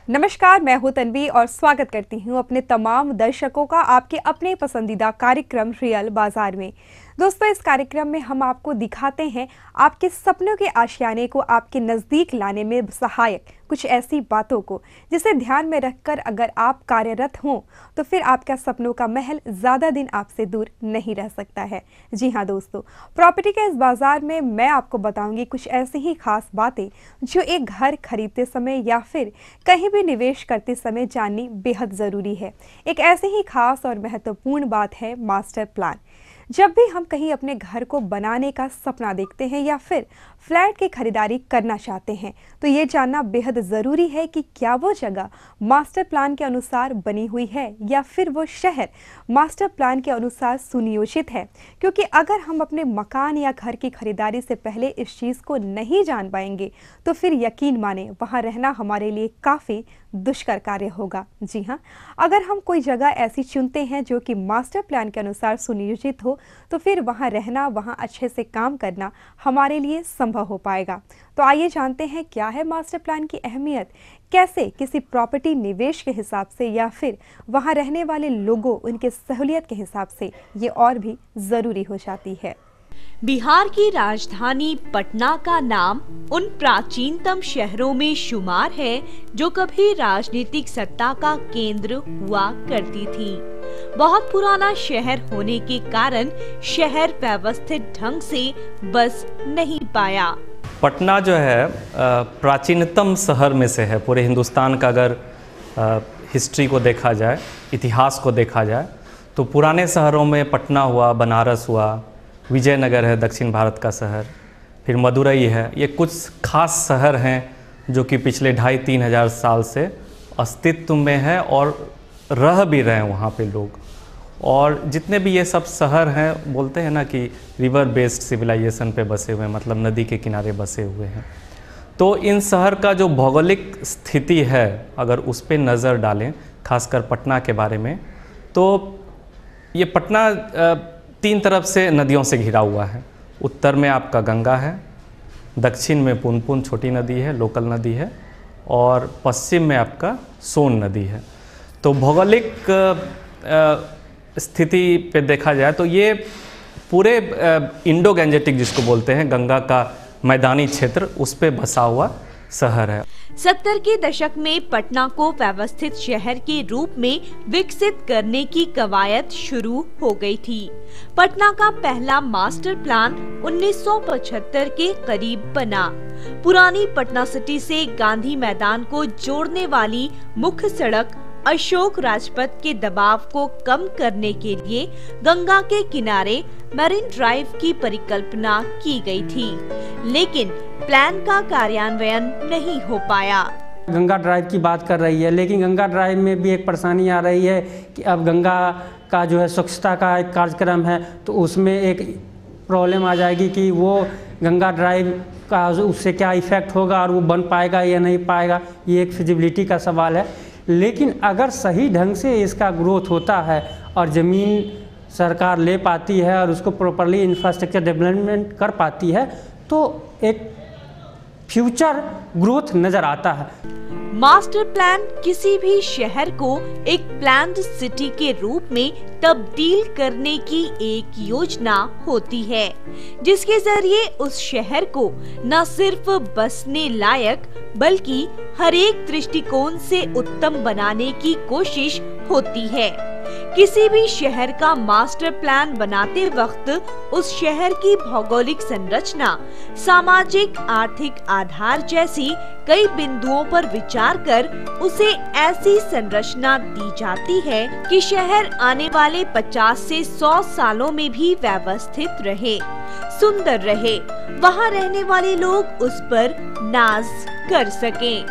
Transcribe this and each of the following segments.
नमस्कार, मैं हूं तन्वी और स्वागत करती हूं अपने तमाम दर्शकों का आपके अपने पसंदीदा कार्यक्रम रियल बाजार में। दोस्तों, इस कार्यक्रम में हम आपको दिखाते हैं आपके सपनों के आशियाने को आपके नज़दीक लाने में सहायक कुछ ऐसी बातों को जिसे ध्यान में रखकर अगर आप कार्यरत हों तो फिर आपका सपनों का महल ज़्यादा दिन आपसे दूर नहीं रह सकता है। जी हाँ दोस्तों, प्रॉपर्टी के इस बाज़ार में मैं आपको बताऊंगी कुछ ऐसी ही खास बातें जो एक घर खरीदते समय या फिर कहीं भी निवेश करते समय जाननी बेहद ज़रूरी है। एक ऐसी ही खास और महत्वपूर्ण बात है मास्टर प्लान। जब भी हम कहीं अपने घर को बनाने का सपना देखते हैं या फिर फ्लैट की खरीदारी करना चाहते हैं तो ये जानना बेहद ज़रूरी है कि क्या वो जगह मास्टर प्लान के अनुसार बनी हुई है या फिर वो शहर मास्टर प्लान के अनुसार सुनियोजित है। क्योंकि अगर हम अपने मकान या घर की खरीदारी से पहले इस चीज़ को नहीं जान पाएंगे तो फिर यकीन माने वहाँ रहना हमारे लिए काफ़ी दुष्कर कार्य होगा। जी हाँ, अगर हम कोई जगह ऐसी चुनते हैं जो कि मास्टर प्लान के अनुसार सुनियोजित हो तो फिर वहाँ रहना, वहाँ अच्छे से काम करना हमारे लिए संभव हो पाएगा। तो आइए जानते हैं क्या है मास्टर प्लान की अहमियत, कैसे किसी प्रॉपर्टी निवेश के हिसाब से या फिर वहाँ रहने वाले लोगों उनके सहूलियत के हिसाब से ये और भी ज़रूरी हो जाती है। बिहार की राजधानी पटना का नाम उन प्राचीनतम शहरों में शुमार है जो कभी राजनीतिक सत्ता का केंद्र हुआ करती थी। बहुत पुराना शहर होने के कारण शहर व्यवस्थित ढंग से बस नहीं पाया। पटना जो है प्राचीनतम शहर में से है। पूरे हिंदुस्तान का अगर हिस्ट्री को देखा जाए, इतिहास को देखा जाए तो पुराने शहरों में पटना हुआ, बनारस हुआ, विजयनगर है दक्षिण भारत का शहर, फिर मदुरई है। ये कुछ खास शहर हैं जो कि पिछले 2,500-3 हज़ार साल से अस्तित्व में है और रह भी रहे हैं वहाँ पे लोग। और जितने भी ये सब शहर हैं, बोलते हैं ना कि रिवर बेस्ड सिविलाइजेशन पे बसे हुए हैं, मतलब नदी के किनारे बसे हुए हैं। तो इन शहर का जो भौगोलिक स्थिति है, अगर उस पर नज़र डालें, खासकर पटना के बारे में, तो ये पटना 3 तरफ से नदियों से घिरा हुआ है। उत्तर में आपका गंगा है, दक्षिण में पुनपुन छोटी नदी है, लोकल नदी है, और पश्चिम में आपका सोन नदी है। तो भौगोलिक स्थिति पे देखा जाए तो ये पूरे इंडो गैंजेटिक जिसको बोलते हैं, गंगा का मैदानी क्षेत्र, उस पे बसा हुआ शहर है। 70 के दशक में पटना को व्यवस्थित शहर के रूप में विकसित करने की कवायद शुरू हो गई थी। पटना का पहला मास्टर प्लान 1975 के करीब बना। पुरानी पटना सिटी से गांधी मैदान को जोड़ने वाली मुख्य सड़क अशोक राजपथ के दबाव को कम करने के लिए गंगा के किनारे मरीन ड्राइव की परिकल्पना की गई थी, लेकिन प्लान का कार्यान्वयन नहीं हो पाया। गंगा ड्राइव की बात कर रही है, लेकिन गंगा ड्राइव में भी एक परेशानी आ रही है कि अब गंगा का जो है स्वच्छता का एक कार्यक्रम है, तो उसमें एक प्रॉब्लम आ जाएगी कि वो गंगा ड्राइव का उससे क्या इफ़ेक्ट होगा और वो बन पाएगा या नहीं पाएगा। ये एक फिजिबिलिटी का सवाल है। लेकिन अगर सही ढंग से इसका ग्रोथ होता है और ज़मीन सरकार ले पाती है और उसको प्रॉपरली इंफ्रास्ट्रक्चर डेवलपमेंट कर पाती है तो एक फ्यूचर ग्रोथ नज़र आता है। मास्टर प्लान किसी भी शहर को एक प्लान्ड सिटी के रूप में तब्दील करने की एक योजना होती है, जिसके जरिए उस शहर को न सिर्फ बसने लायक बल्कि हर एक दृष्टिकोण से उत्तम बनाने की कोशिश होती है। किसी भी शहर का मास्टर प्लान बनाते वक्त उस शहर की भौगोलिक संरचना, सामाजिक आर्थिक आधार जैसी कई बिंदुओं पर विचार कर उसे ऐसी संरचना दी जाती है कि शहर आने वाले 50 से 100 सालों में भी व्यवस्थित रहे, सुंदर रहे, वहाँ रहने वाले लोग उस पर नाज कर सकें।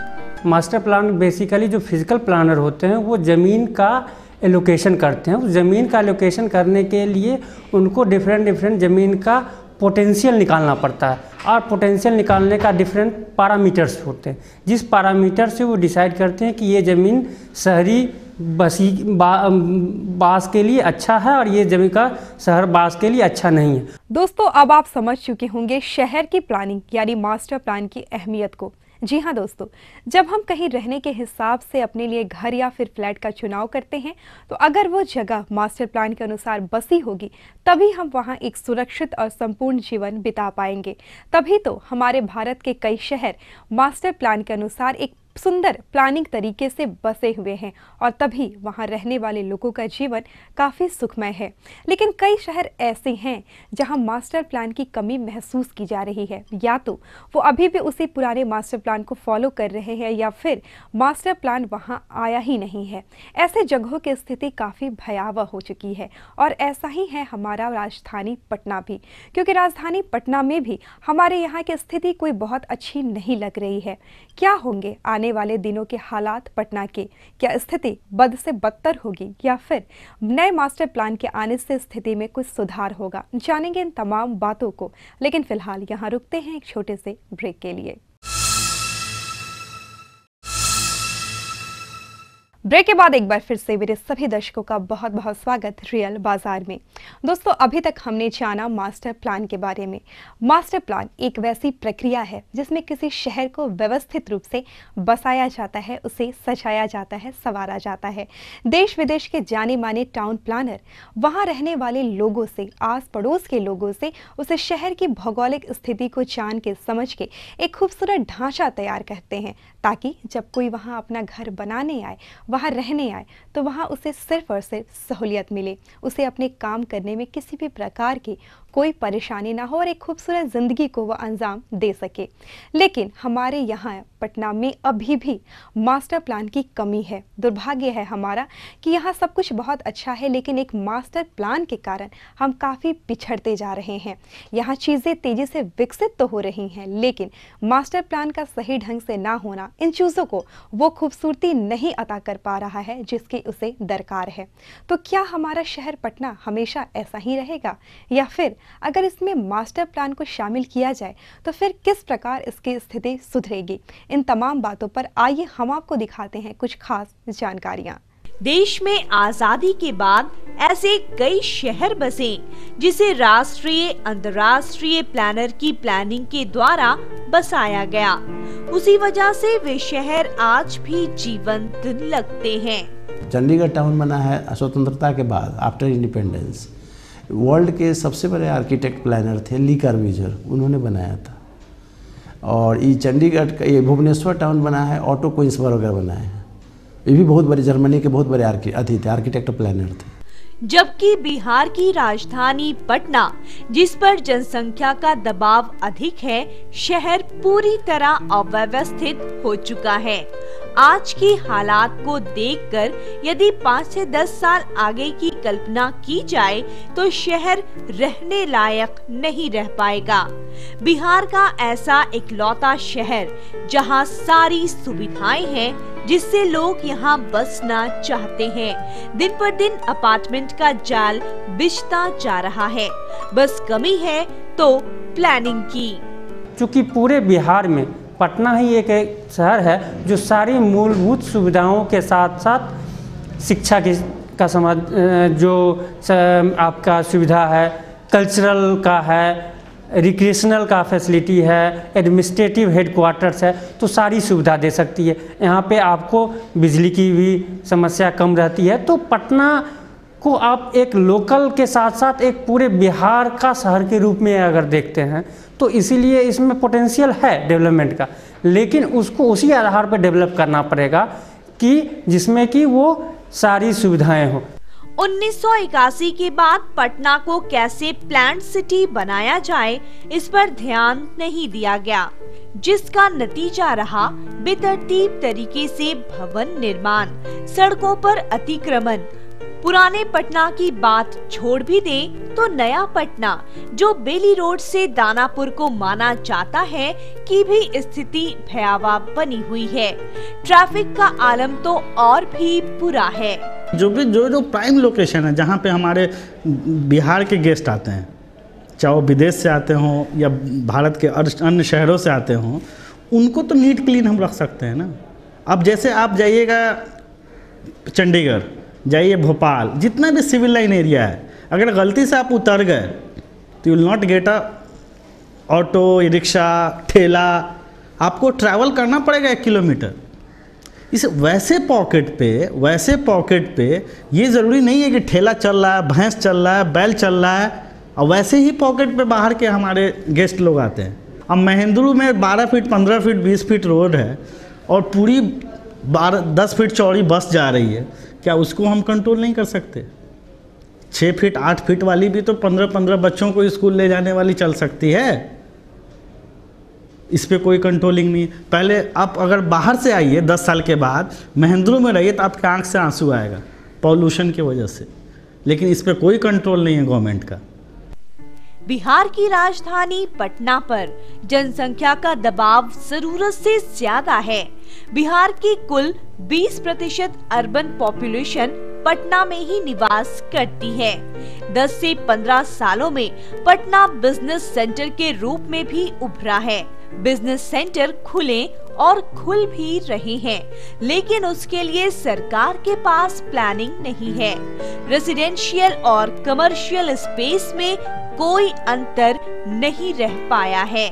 मास्टर प्लान बेसिकली जो फिजिकल प्लानर होते हैं वो ज़मीन का एलोकेशन करते हैं। उस ज़मीन का एलोकेशन करने के लिए उनको डिफरेंट ज़मीन का पोटेंशियल निकालना पड़ता है और पोटेंशियल निकालने का डिफरेंट पैरामीटर्स होते हैं, जिस पैरामीटर से वो डिसाइड करते हैं कि ये ज़मीन शहरी बास के लिए अच्छा है और ये ज़मीन का शहर बास के लिए अच्छा नहीं है। दोस्तों, अब आप समझ चुके होंगे शहर की प्लानिंग यानी मास्टर प्लान की अहमियत को। जी हाँ दोस्तों, जब हम कहीं रहने के हिसाब से अपने लिए घर या फिर फ्लैट का चुनाव करते हैं तो अगर वो जगह मास्टर प्लान के अनुसार बसी होगी तभी हम वहाँ एक सुरक्षित और संपूर्ण जीवन बिता पाएंगे। तभी तो हमारे भारत के कई शहर मास्टर प्लान के अनुसार एक सुंदर प्लानिंग तरीके से बसे हुए हैं और तभी वहां रहने वाले लोगों का जीवन काफ़ी सुखमय है। लेकिन कई शहर ऐसे हैं जहां मास्टर प्लान की कमी महसूस की जा रही है, या तो वो अभी भी उसी पुराने मास्टर प्लान को फॉलो कर रहे हैं या फिर मास्टर प्लान वहां आया ही नहीं है। ऐसे जगहों की स्थिति काफ़ी भयावह हो चुकी है और ऐसा ही है हमारा राजधानी पटना भी, क्योंकि राजधानी पटना में भी हमारे यहाँ की स्थिति कोई बहुत अच्छी नहीं लग रही है। क्या होंगे आने वाले दिनों के हालात पटना के? क्या स्थिति बद से बदतर होगी या फिर नए मास्टर प्लान के आने से स्थिति में कुछ सुधार होगा? जानेंगे इन तमाम बातों को, लेकिन फिलहाल यहाँ रुकते हैं एक छोटे से ब्रेक के लिए। ब्रेक के बाद एक बार फिर से मेरे सभी दर्शकों का बहुत बहुत स्वागत रियल बाजार में। दोस्तों, अभी तक हमने जाना मास्टर प्लान के बारे में। मास्टर प्लान एक वैसी प्रक्रिया है जिसमें किसी शहर को व्यवस्थित रूप से बसाया जाता है, उसे सजाया जाता है, संवारा जाता है। देश विदेश के जाने माने टाउन प्लानर वहां रहने वाले लोगों से, आस पड़ोस के लोगों से उस शहर की भौगोलिक स्थिति को जान के समझ के एक खूबसूरत ढांचा तैयार करते हैं ताकि जब कोई वहां अपना घर बनाने आए, वहाँ रहने आए तो वहाँ उसे सिर्फ और सिर्फ सहूलियत मिले, उसे अपने काम करने में किसी भी प्रकार की कोई परेशानी ना हो और एक खूबसूरत ज़िंदगी को वह अंजाम दे सके। लेकिन हमारे यहाँ पटना में अभी भी मास्टर प्लान की कमी है। दुर्भाग्य है हमारा कि यहाँ सब कुछ बहुत अच्छा है, लेकिन एक मास्टर प्लान के कारण हम काफ़ी पिछड़ते जा रहे हैं। यहाँ चीज़ें तेज़ी से विकसित तो हो रही हैं, लेकिन मास्टर प्लान का सही ढंग से ना होना इन चीज़ों को वो खूबसूरती नहीं अता कर पा रहा है जिसकी उसे दरकार है। तो क्या हमारा शहर पटना हमेशा ऐसा ही रहेगा, या फिर अगर इसमें मास्टर प्लान को शामिल किया जाए तो फिर किस प्रकार इसकी स्थिति सुधरेगी? इन तमाम बातों पर आइए हम आपको दिखाते हैं कुछ खास जानकारियां। देश में आजादी के बाद ऐसे कई शहर बसे जिसे राष्ट्रीय अंतर्राष्ट्रीय प्लानर की प्लानिंग के द्वारा बसाया गया। उसी वजह से वे शहर आज भी जीवंत लगते हैं। चंडीगढ़ टाउन बना है स्वतंत्रता के बाद, आफ्टर इंडिपेंडेंस। वर्ल्ड के सबसे बड़े आर्किटेक्ट प्लानर थे ली कॉर्बूजियर, उन्होंने बनाया था। और ये चंडीगढ़ का, ये भुवनेश्वर टाउन बना है, ऑटो क्विंसबर्गर बनाए हैं। ये भी बहुत बड़े, जर्मनी के बहुत बड़े आर्किटेक्ट प्लानर थे। जबकि बिहार की राजधानी पटना, जिस पर जनसंख्या का दबाव अधिक है, शहर पूरी तरह अव्यवस्थित हो चुका है। आज की हालात को देखकर यदि 5 से 10 साल आगे की कल्पना की जाए तो शहर रहने लायक नहीं रह पाएगा। बिहार का ऐसा इकलौता शहर जहां सारी सुविधाएं हैं जिससे लोग यहां बसना चाहते हैं। दिन पर दिन अपार्टमेंट का जाल बिछता जा रहा है। बस कमी है तो प्लानिंग की। चूँकि पूरे बिहार में पटना ही एक शहर है जो सारी मूलभूत सुविधाओं के साथ साथ शिक्षा का समाज जो आपका सुविधा है, कल्चरल का है, रिक्रिएशनल का फैसिलिटी है, एडमिनिस्ट्रेटिव हेडक्वार्टर्स है, तो सारी सुविधा दे सकती है। यहाँ पे आपको बिजली की भी समस्या कम रहती है। तो पटना को आप एक लोकल के साथ साथ एक पूरे बिहार का शहर के रूप में अगर देखते हैं तो इसीलिए इसमें पोटेंशियल है डेवलपमेंट का, लेकिन उसको उसी आधार पर डेवलप करना पड़ेगा कि जिसमें कि वो सारी सुविधाएं हो। 1981 के बाद पटना को कैसे प्लान्ड सिटी बनाया जाए, इस पर ध्यान नहीं दिया गया, जिसका नतीजा रहा बेतरतीब तरीके से भवन निर्माण, सड़कों पर अतिक्रमण। पुराने पटना की बात छोड़ भी दें तो नया पटना, जो बेली रोड से दानापुर को माना जाता है, की भी स्थिति भयावह बनी हुई है। ट्रैफिक का आलम तो और भी बुरा है। जो प्राइम लोकेशन है जहाँ पे हमारे बिहार के गेस्ट आते हैं, चाहे वो विदेश से आते हों या भारत के अन्य शहरों से आते हों, उनको तो नीट क्लीन हम रख सकते हैं ना। अब जैसे आप जाइएगा चंडीगढ़, जाइए भोपाल, जितना भी सिविल लाइन एरिया है, अगर गलती से आप उतर गए तो you will not get a auto, rickshaw, ठेला, आपको ट्रैवल करना पड़ेगा 1 किलोमीटर। इस वैसे पॉकेट पे ये ज़रूरी नहीं है कि ठेला चल रहा है, भैंस चल रहा है, बैल चल रहा है, और वैसे ही पॉकेट पे बाहर के हमारे गेस्ट लोग आते हैं। अब महेंद्रू में 12 फीट, 15 फीट, 20 फीट रोड है और पूरी 10 फीट चौड़ी बस जा रही है, क्या उसको हम कंट्रोल नहीं कर सकते? 6 फीट 8 फीट वाली भी तो 15-15 बच्चों को स्कूल ले जाने वाली चल सकती है। इस पे कोई कंट्रोलिंग नहीं। पहले आप अगर बाहर से आइए 10 साल के बाद, महेंद्रू में रहिए तो आपके आंख से आंसू आएगा पॉल्यूशन की वजह से, लेकिन इस पे कोई कंट्रोल नहीं है गवर्नमेंट का। बिहार की राजधानी पटना पर जनसंख्या का दबाव जरूरत से ज्यादा है। बिहार की कुल 20% अर्बन पॉपुलेशन पटना में ही निवास करती है। 10 से 15 सालों में पटना बिजनेस सेंटर के रूप में भी उभरा है। बिजनेस सेंटर खुले और खुल भी रहे हैं, लेकिन उसके लिए सरकार के पास प्लानिंग नहीं है। रेजिडेंशियल और कमर्शियल स्पेस में कोई अंतर नहीं रह पाया है।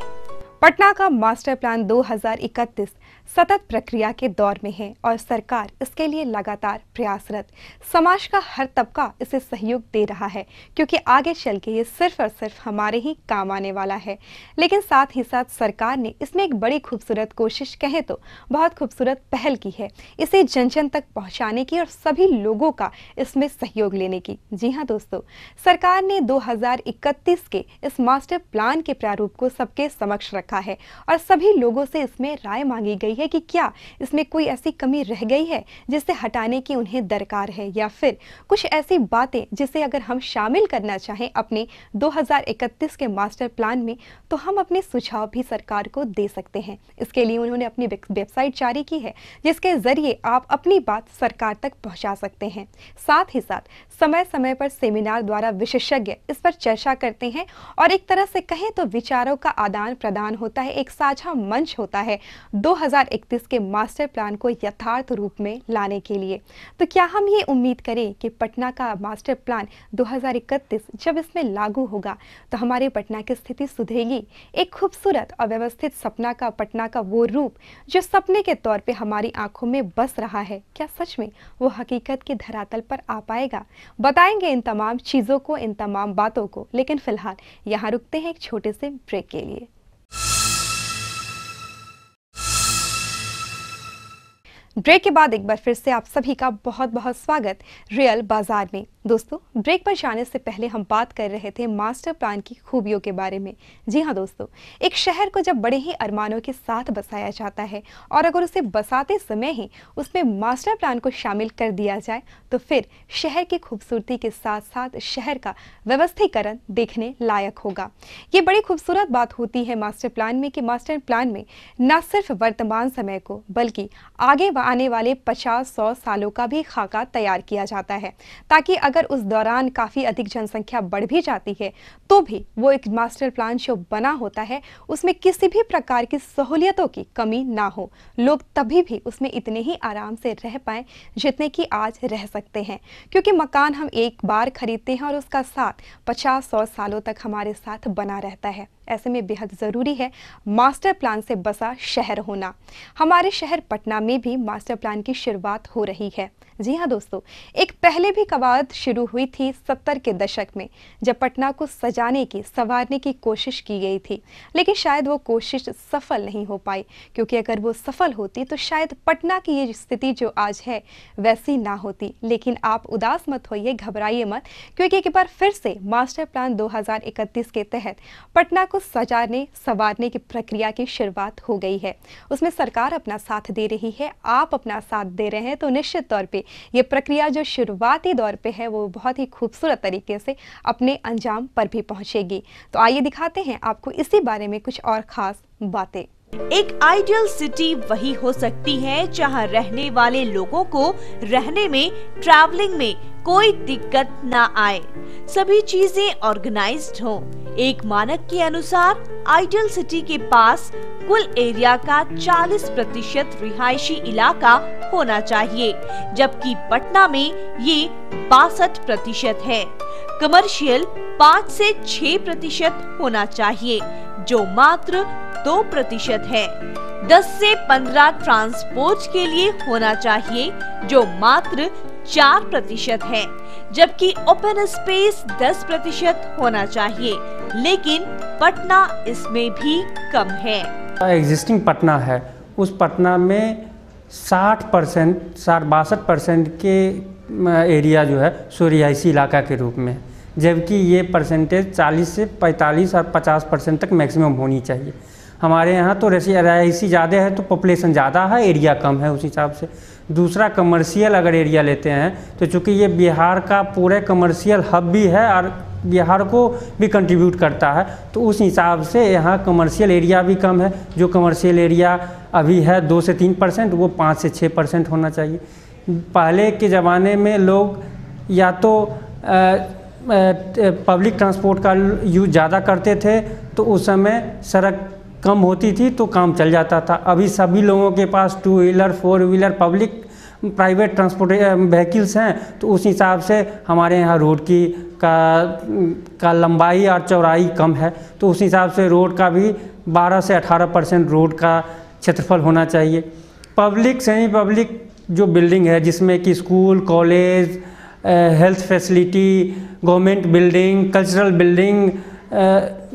पटना का मास्टर प्लान 2031 सतत प्रक्रिया के दौर में है और सरकार इसके लिए लगातार प्रयासरत। समाज का हर तबका इसे सहयोग दे रहा है, क्योंकि आगे चल के ये सिर्फ और सिर्फ हमारे ही काम आने वाला है। लेकिन साथ ही साथ सरकार ने इसमें एक बड़ी खूबसूरत कोशिश, कहे तो बहुत खूबसूरत पहल की है, इसे जन जन तक पहुँचाने की और सभी लोगों का इसमें सहयोग लेने की। जी हाँ दोस्तों, सरकार ने 2031 के इस मास्टर प्लान के प्रारूप को सबके समक्ष रखा है और सभी लोगों से इसमें राय मांगी गई है कि क्या इसमें कोई ऐसी कमी रह गई है जिसे हटाने की उन्हें दरकार है, या फिर कुछ ऐसी बातें जिसे अगर हम शामिल करना चाहें अपने 2031 के मास्टर प्लान में, तो हम अपने सुझाव भी सरकार को दे सकते हैं। इसके लिए उन्होंने अपनी वेबसाइट जारी की है, जिसके जरिए आप अपनी बात सरकार तक पहुंचा सकते हैं। साथ ही साथ समय समय पर सेमिनार द्वारा विशेषज्ञ इस पर चर्चा करते हैं और एक तरह से कहें तो विचारों का आदान प्रदान होता है, एक साझा मंच होता है 2031 के मास्टर प्लान को यथार्थ रूप में लाने के लिए। तो क्या हम ये उम्मीद करें कि पटना का मास्टर प्लान 2031 जब इसमें लागू होगा तो हमारे पटना की स्थिति सुधरेगी? एक खूबसूरत और व्यवस्थित सपना का पटना का वो रूप जो सपने के तौर पे हमारी आंखों में बस रहा है, क्या सच में वो हकीकत के धरातल पर आ पाएगा? बताएंगे इन तमाम चीज़ों को, इन तमाम बातों को, लेकिन फिलहाल यहाँ रुकते हैं एक छोटे से ब्रेक के लिए। ब्रेक के बाद एक बार फिर से आप सभी का बहुत बहुत स्वागत रियल बाजार में। दोस्तों, ब्रेक पर जाने से पहले हम बात कर रहे थे मास्टर प्लान की खूबियों के बारे में। जी हाँ दोस्तों, एक शहर को जब बड़े ही अरमानों के साथ बसाया जाता है और अगर उसे बसाते समय ही उसमें मास्टर प्लान को शामिल कर दिया जाए तो फिर शहर की खूबसूरती के साथ साथ शहर का व्यवस्थीकरण देखने लायक होगा। ये बड़ी खूबसूरत बात होती है मास्टर प्लान में कि मास्टर प्लान में न सिर्फ वर्तमान समय को बल्कि आगे आने वाले 50-100 सालों का भी खाका तैयार किया जाता है, ताकि अगर उस दौरान काफ़ी अधिक जनसंख्या बढ़ भी जाती है तो भी वो एक मास्टर प्लान जो बना होता है उसमें किसी भी प्रकार की सहूलियतों की कमी ना हो। लोग तभी भी उसमें इतने ही आराम से रह पाएं जितने कि आज रह सकते हैं, क्योंकि मकान हम एक बार खरीदते हैं और उसका साथ 50-100 सालों तक हमारे साथ बना रहता है। ऐसे में बेहद ज़रूरी है मास्टर प्लान से बसा शहर होना। हमारे शहर पटना में भी मास्टर प्लान की शुरुआत हो रही है। जी हाँ दोस्तों, एक पहले भी कवायद शुरू हुई थी 70 के दशक में, जब पटना को सजाने की, संवारने की कोशिश की गई थी, लेकिन शायद वो कोशिश सफल नहीं हो पाई, क्योंकि अगर वो सफल होती तो शायद पटना की ये स्थिति जो आज है वैसी ना होती। लेकिन आप उदास मत होइए, घबराइए मत, क्योंकि एक बार फिर से मास्टर प्लान 2031 के तहत पटना को सजाने संवारने की प्रक्रिया की शुरुआत हो गई है। उसमें सरकार अपना साथ दे रही है, आप अपना साथ दे रहे हैं, तो निश्चित तौर पे ये प्रक्रिया जो शुरुआती दौर पे है वो बहुत ही खूबसूरत तरीके से अपने अंजाम पर भी पहुंचेगी। तो आइए दिखाते हैं आपको इसी बारे में कुछ और खास बातें। एक आइडियल सिटी वही हो सकती है जहां रहने वाले लोगों को रहने में, ट्रैवलिंग में कोई दिक्कत ना आए, सभी चीजें ऑर्गेनाइज्ड हों। एक मानक के अनुसार आइडियल सिटी के पास कुल एरिया का 40% रिहायशी इलाका होना चाहिए, जबकि पटना में ये 62% है। कमर्शियल 5 से 6% होना चाहिए, जो मात्र 2% है। 10 से 15 ट्रांसपोर्ट के लिए होना चाहिए, जो मात्र 4% है, जबकि ओपन स्पेस 10% होना चाहिए, लेकिन पटना इसमें भी कम है। एग्जिस्टिंग पटना है, उस पटना में 62% के एरिया जो है सो रिहायशी इलाका के रूप में, जबकि ये परसेंटेज 40 से 45 और 50% तक मैक्सिमम होनी चाहिए। हमारे यहाँ तो रिहायशी ज़्यादा है तो पॉपुलेशन ज़्यादा है, एरिया कम है उस हिसाब से। दूसरा कमर्शियल अगर एरिया लेते हैं तो चूँकि ये बिहार का पूरे कमर्शियल हब भी है और बिहार को भी कंट्रीब्यूट करता है, तो उस हिसाब से यहाँ कमर्शियल एरिया भी कम है। जो कमर्शियल एरिया अभी है 2 से 3%, वो 5 से 6% होना चाहिए। पहले के ज़माने में लोग या तो पब्लिक ट्रांसपोर्ट का यूज़ ज़्यादा करते थे, तो उस समय सड़क कम होती थी तो काम चल जाता था। अभी सभी लोगों के पास 2 wheeler 4 wheeler public private transport vehicles हैं, तो उस हिसाब से हमारे यहाँ रोड की का लंबाई और चौड़ाई कम है, तो उस हिसाब से रोड का भी 12 से 18% रोड का क्षेत्रफल होना चाहिए। पब्लिक सेमी पब्लिक जो बिल्डिंग है जिसमें कि school, college, health facility, government building, cultural building,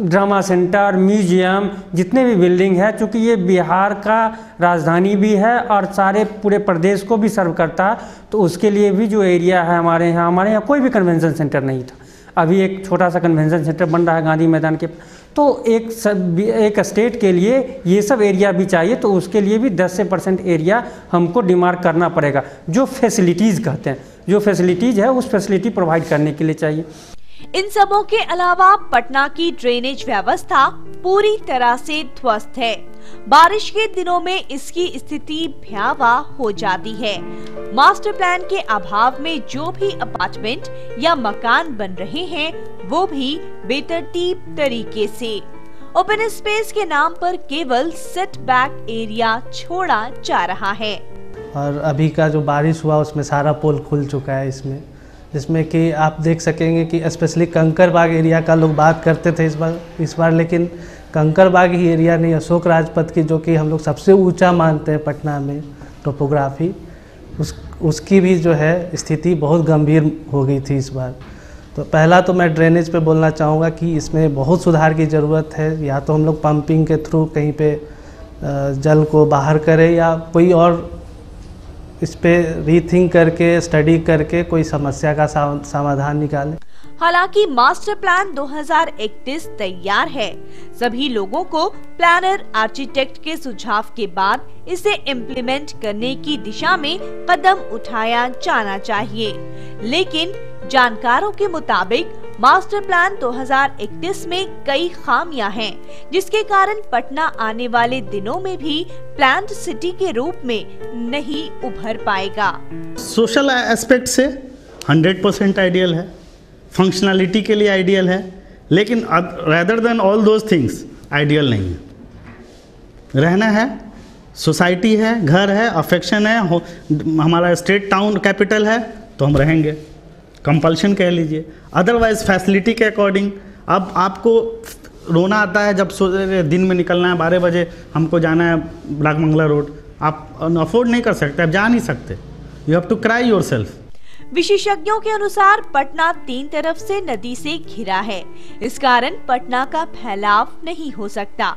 drama centre, museum, जितने भी बिल्डिंग है, चूँकि ये बिहार का राजधानी भी है और सारे पूरे प्रदेश को भी सर्व करता है, तो उसके लिए भी जो एरिया है हमारे यहाँ कोई भी कन्वेंशन सेंटर नहीं था। अभी एक छोटा सा कन्वेंशन सेंटर बन रहा है गांधी मैदान के, तो एक स्टेट के लिए ये सब एरिया भी चाहिए, तो उसके लिए भी 10 से % एरिया हमको डिमार्क करना पड़ेगा। जो फैसिलिटीज़ कहते हैं, जो फैसिलिटीज़ है उस फैसिलिटी प्रोवाइड करने के लिए चाहिए। इन सबों के अलावा पटना की ड्रेनेज व्यवस्था पूरी तरह से ध्वस्त है। बारिश के दिनों में इसकी स्थिति भयावह हो जाती है। मास्टर प्लान के अभाव में जो भी अपार्टमेंट या मकान बन रहे हैं, वो भी बेतरतीब तरीके से। ओपन स्पेस के नाम पर केवल सेटबैक एरिया छोड़ा जा रहा है। और अभी का जो बारिश हुआ उसमें सारा पोल खुल चुका है इसमें, जिसमें कि आप देख सकेंगे कि स्पेशली कंकरबाग एरिया का लोग बात करते थे इस बार, लेकिन कंकरबाग ही एरिया नहीं, अशोक राजपथ की जो कि हम लोग सबसे ऊंचा मानते हैं पटना में टोपोग्राफी, उसकी भी जो है स्थिति बहुत गंभीर हो गई थी इस बार। तो पहला तो मैं ड्रेनेज पे बोलना चाहूँगा कि इसमें बहुत सुधार की ज़रूरत है। या तो हम लोग पंपिंग के थ्रू कहीं पे जल को बाहर करें या कोई और इस पे रीथिंक करके स्टडी करके कोई समस्या का समाधान निकालें। हालांकि मास्टर प्लान 2031 तैयार है। सभी लोगों को प्लानर आर्किटेक्ट के सुझाव के बाद इसे इम्प्लीमेंट करने की दिशा में कदम उठाया जाना चाहिए, लेकिन जानकारों के मुताबिक मास्टर प्लान 2031 में कई खामियां हैं, जिसके कारण पटना आने वाले दिनों में भी प्लान्ड सिटी के रूप में नहीं उभर पाएगा। सोशल एस्पेक्ट से 100% आइडियल है, फंक्शनलिटी के लिए आइडियल है, लेकिन rather than all those things ideal नहीं है। रहना है, सोसाइटी है, घर है, अफेक्शन है, हमारा स्टेट टाउन कैपिटल है तो हम रहेंगे, कंपल्शन कह लीजिए। अदरवाइज फैसिलिटी के अकॉर्डिंग अब आपको रोना आता है जब दिन में निकलना है 12 बजे हमको जाना है ब्लैकमंगला रोड, आप अफोर्ड नहीं कर सकते, आप जा नहीं सकते, you have to cry yourself. विशेषज्ञों के अनुसार पटना 3 तरफ से नदी से घिरा है, इस कारण पटना का फैलाव नहीं हो सकता,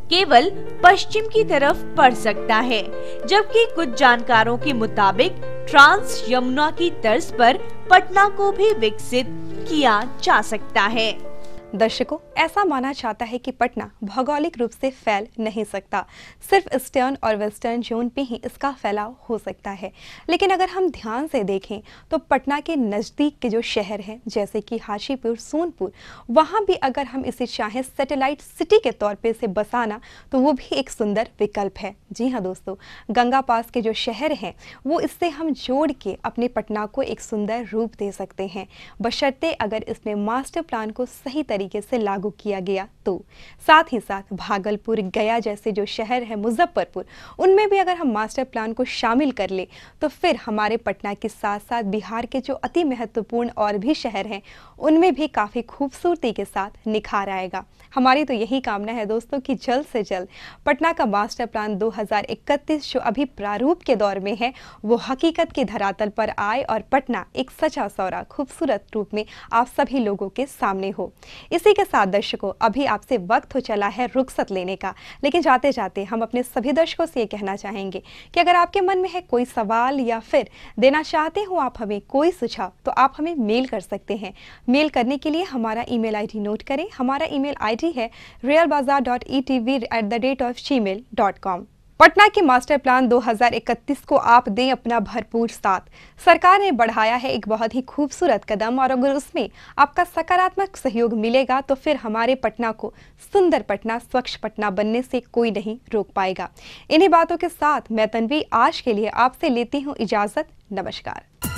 केवल पश्चिम की तरफ बढ़ सकता है, जबकि कुछ जानकारों के मुताबिक ट्रांस यमुना की तर्ज पर पटना को भी विकसित किया जा सकता है। दर्शकों, ऐसा माना जाता है कि पटना भौगोलिक रूप से फैल नहीं सकता, सिर्फ ईस्टर्न और वेस्टर्न जोन पे ही इसका फैलाव हो सकता है। लेकिन अगर हम ध्यान से देखें तो पटना के नज़दीक के जो शहर हैं जैसे कि हाजीपुर, सोनपुर, वहाँ भी अगर हम इसे चाहें सैटेलाइट सिटी के तौर पे इसे बसाना तो वो भी एक सुंदर विकल्प है। जी हाँ दोस्तों, गंगा पास के जो शहर हैं वो इससे हम जोड़ के अपने पटना को एक सुंदर रूप दे सकते हैं, बशर्ते अगर इसमें मास्टर प्लान को सही तरीके से लागू किया गया तो साथ ही साथ भागलपुर, गया जैसे जो शहर है, मुजफ्फरपुर, उनमें भी अगर हम मास्टर प्लान को शामिल कर ले तो फिर हमारे पटना के साथ साथ बिहार के जो अति महत्वपूर्ण और भी शहर हैं उनमें भी काफ़ी खूबसूरती के साथ निखार आएगा। हमारी तो यही कामना है दोस्तों कि जल्द से जल्द पटना का मास्टर प्लान 2031 जो अभी प्रारूप के दौर में है वो हकीकत की धरातल पर आए और पटना एक सचा सौरा खूबसूरत रूप में आप सभी लोगों के सामने हो। इसी के साथ दर्शकों, अभी आपसे वक्त हो चला है रुखसत लेने का, लेकिन जाते जाते हम अपने सभी दर्शकों से ये कहना चाहेंगे कि अगर आपके मन में है कोई सवाल या फिर देना चाहते हो आप हमें कोई सुझाव, तो आप हमें मेल कर सकते हैं। मेल करने के लिए हमारा ईमेल आईडी नोट करें। हमारा ईमेल आईडी है realbazaar.etv@gmail.com। पटना के मास्टर प्लान 2031 को आप दें अपना भरपूर साथ। सरकार ने बढ़ाया है एक बहुत ही खूबसूरत कदम और अगर उसमें आपका सकारात्मक सहयोग मिलेगा तो फिर हमारे पटना को सुंदर पटना, स्वच्छ पटना बनने से कोई नहीं रोक पाएगा। इन्हीं बातों के साथ मैं तन्वी आज के लिए आपसे लेती हूँ इजाजत। नमस्कार।